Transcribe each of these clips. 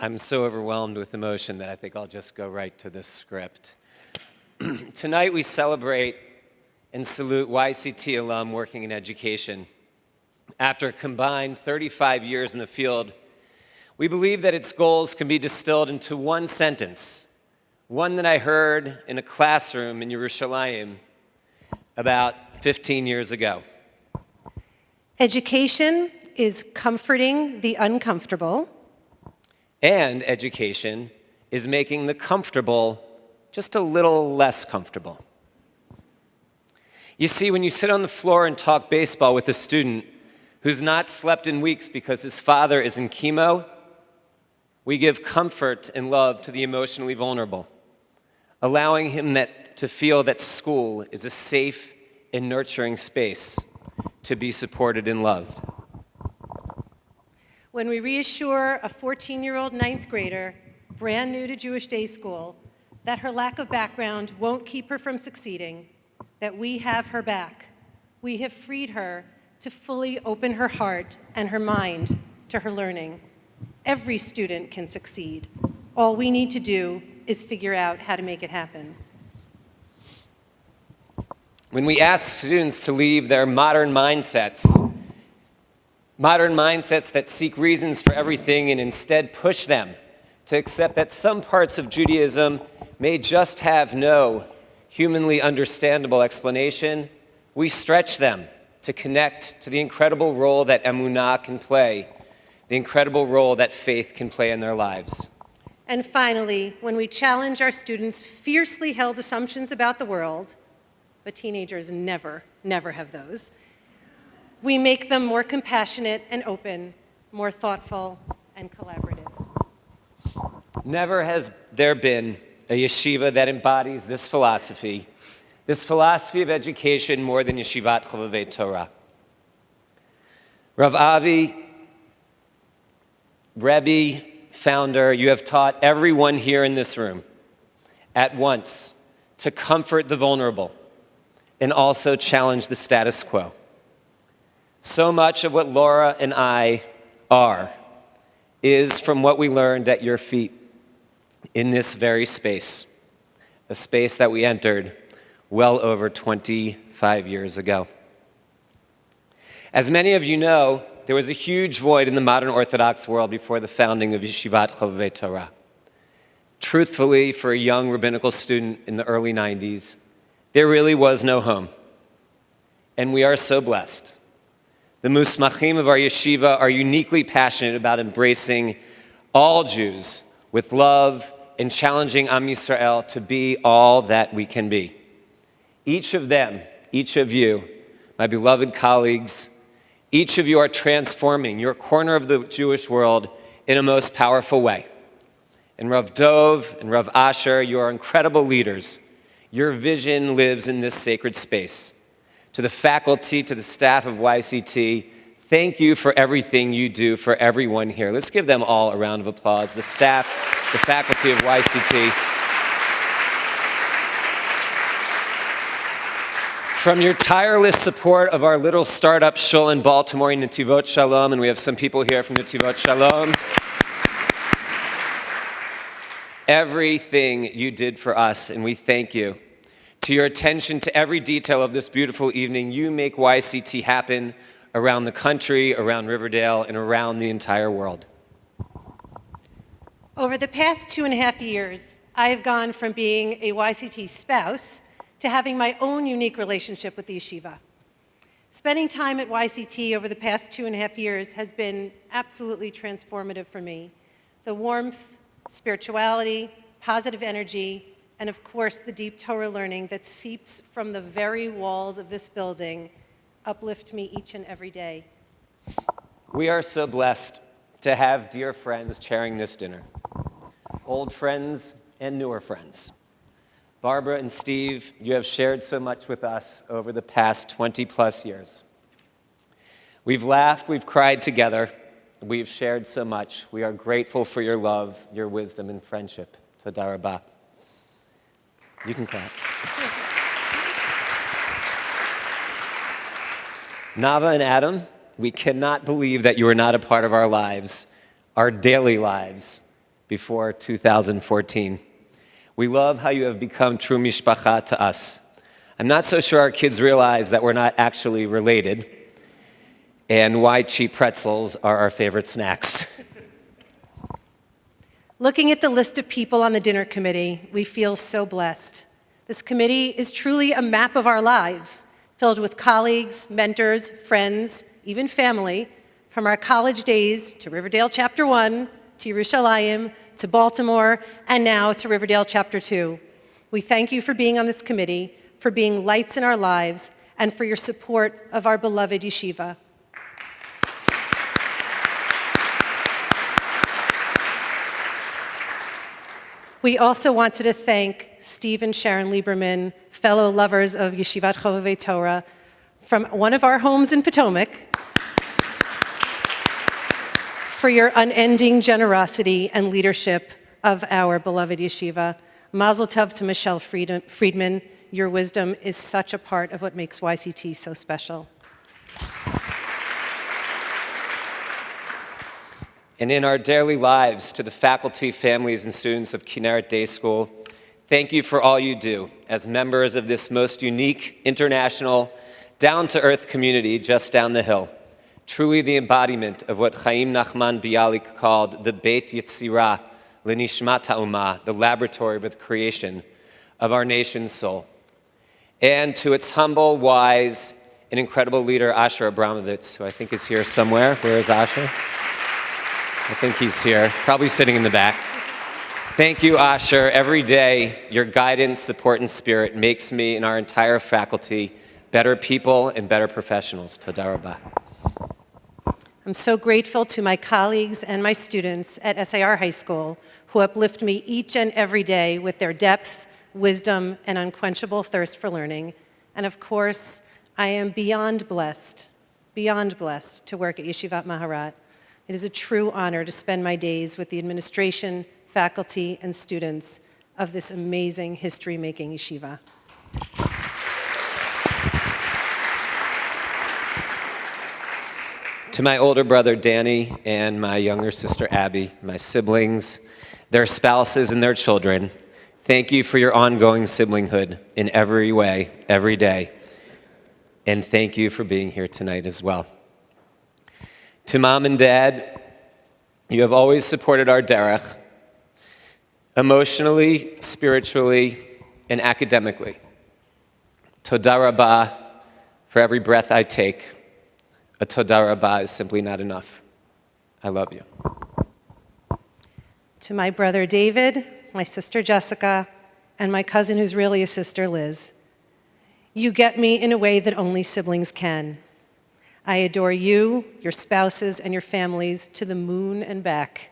I'm so overwhelmed with emotion that I think I'll just go right to this script. Tonight we celebrate and salute YCT alum working in education. After a combined 35 years in the field, we believe that its goals can be distilled into one sentence, one that I heard in a classroom in Yerushalayim about 15 years ago. Education is comforting the uncomfortable. And education is making the comfortable just a little less comfortable. You see, when you sit on the floor and talk baseball with a student who's not slept in weeks because his father is in chemo, we give comfort and love to the emotionally vulnerable, allowing him to feel that school is a safe and nurturing space to be supported and loved. When we reassure a 14-year-old ninth grader, brand new to Jewish day school, that her lack of background won't keep her from succeeding, that we have her back, we have freed her to fully open her heart and her mind to her learning. Every student can succeed. All we need to do is figure out how to make it happen. When we ask students to leave their modern mindsets that seek reasons for everything and instead push them to accept that some parts of Judaism may just have no humanly understandable explanation, we stretch them to connect to the incredible role that emunah can play, the incredible role that faith can play in their lives. And finally, when we challenge our students' fiercely held assumptions about the world, but teenagers never have those, we make them more compassionate and open, more thoughtful and collaborative. Never has there been a yeshiva that embodies this philosophy of education more than Yeshivat Chovevei Torah. Rav Avi, Rebbe, founder, you have taught everyone here in this room at once to comfort the vulnerable and also challenge the status quo. So much of what Laura and I are is from what we learned at your feet in this very space, a space that we entered well over 25 years ago. As many of you know, there was a huge void in the modern Orthodox world before the founding of Yeshivat Chovevei Torah. Truthfully, for a young rabbinical student in the early 90s, there really was no home. And we are so blessed. The musmachim of our yeshiva are uniquely passionate about embracing all Jews with love and challenging Am Yisrael to be all that we can be. Each of them, each of you, my beloved colleagues, each of you are transforming your corner of the Jewish world in a most powerful way. And Rav Dov and Rav Asher, you are incredible leaders. Your vision lives in this sacred space. To the faculty, to the staff of YCT, thank you for everything you do for everyone here. Let's give them all a round of applause. The staff, the faculty of YCT. From your tireless support of our little startup shul in Baltimore, Netivot Shalom, and we have some people here from Netivot Shalom. Everything you did for us, and we thank you. To your attention to every detail of this beautiful evening, you make YCT happen around the country, around Riverdale, and around the entire world. Over the past 2.5 years, I have gone from being a YCT spouse to having my own unique relationship with the yeshiva. Spending time at YCT over the past 2.5 years has been absolutely transformative for me. The warmth, spirituality, positive energy, and of course the deep Torah learning that seeps from the very walls of this building uplift me each and every day. We are so blessed to have dear friends chairing this dinner. Old friends and newer friends. Barbara and Steve, you have shared so much with us over the past 20 plus years. We've laughed, we've cried together, we've shared so much. We are grateful for your love, your wisdom, and friendship. Toda rabah. You can clap. Nava and Adam, we cannot believe that you are not a part of our lives, our daily lives. before 2014. We love how you have become true mishpacha to us. I'm not so sure our kids realize that we're not actually related and why cheap pretzels are our favorite snacks. Looking at the list of people on the dinner committee, we feel so blessed. This committee is truly a map of our lives, filled with colleagues, mentors, friends, even family, from our college days to Riverdale Chapter 1, to Yerushalayim, to Baltimore, and now to Riverdale Chapter 2. We thank you for being on this committee, for being lights in our lives, and for your support of our beloved yeshiva. We also wanted to thank Steve and Sharon Lieberman, fellow lovers of Yeshivat Chovevei Torah, from one of our homes in Potomac, for your unending generosity and leadership of our beloved yeshiva. Mazel tov to Michelle Friedman. Your wisdom is such a part of what makes YCT so special. And in our daily lives, to the faculty, families, and students of Kinneret Day School, thank you for all you do as members of this most unique, international, down-to-earth community just down the hill. Truly the embodiment of what Chaim Nachman Bialik called the Beit Yetzirah L'Nishmat HaUmah, the laboratory of the creation of our nation's soul. And to its humble, wise, and incredible leader, Asher Abramovitz, who I think is here somewhere. Where is Asher? I think he's here, probably sitting in the back. Thank you, Asher. Every day, your guidance, support, and spirit makes me and our entire faculty better people and better professionals. Toda rabah. I'm so grateful to my colleagues and my students at SAR High School who uplift me each and every day with their depth, wisdom, and unquenchable thirst for learning. And of course, I am beyond blessed to work at Yeshivat Maharat. It is a true honor to spend my days with the administration, faculty, and students of this amazing history-making yeshiva. To my older brother, Danny, and my younger sister, Abby, my siblings, their spouses, and their children, thank you for your ongoing siblinghood in every way, every day. And thank you for being here tonight as well. To Mom and Dad, you have always supported our derech, emotionally, spiritually, and academically. Toda rabah for every breath I take. A toda rabah is simply not enough. I love you. To my brother David, my sister Jessica, and my cousin who's really a sister, Liz, you get me in a way that only siblings can. I adore you, your spouses, and your families to the moon and back.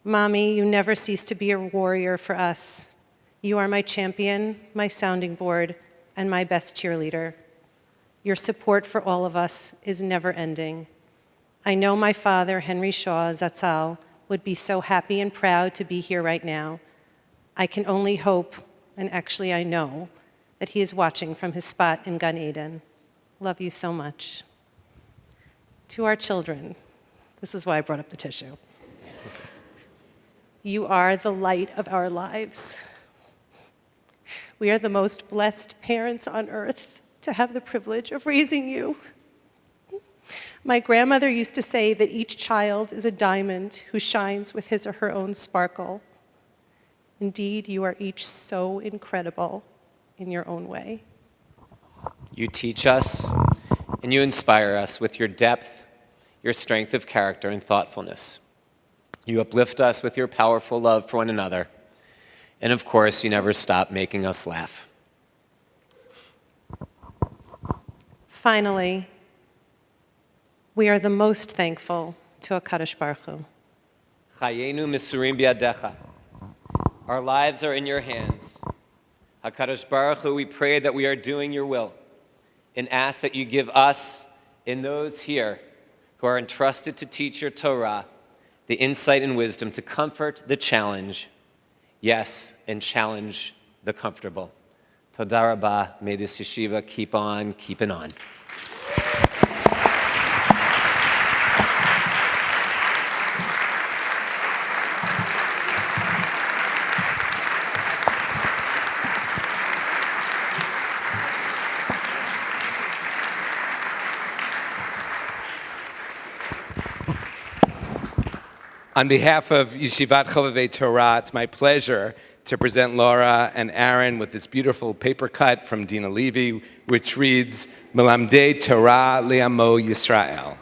Mommy, you never cease to be a warrior for us. You are my champion, my sounding board, and my best cheerleader. Your support for all of us is never ending. I know my father, Henry Shaw Zatzal, would be so happy and proud to be here right now. I can only hope, and actually I know, that he is watching from his spot in Gan Eden. Love you so much. To our children, this is why I brought up the tissue. You are the light of our lives. We are the most blessed parents on earth to have the privilege of raising you. My grandmother used to say that each child is a diamond who shines with his or her own sparkle. Indeed, you are each so incredible in your own way. You teach us and you inspire us with your depth, your strength of character, and thoughtfulness. You uplift us with your powerful love for one another. And of course, you never stop making us laugh. Finally, we are the most thankful to HaKadosh Baruch Hu. Chayenu misurim biadecha. Our lives are in your hands. HaKadosh Baruch Hu, we pray that we are doing your will and ask that you give us and those here who are entrusted to teach your Torah the insight and wisdom to comfort the challenge, yes, and challenge the comfortable. Toda rabah. May this yeshiva keep on keeping on. On behalf of Yeshivat Chovevei Torah, it's my pleasure to present Laura and Aaron with this beautiful paper cut from Dina Levy, which reads, Melamdei Torah Le'amo Yisrael.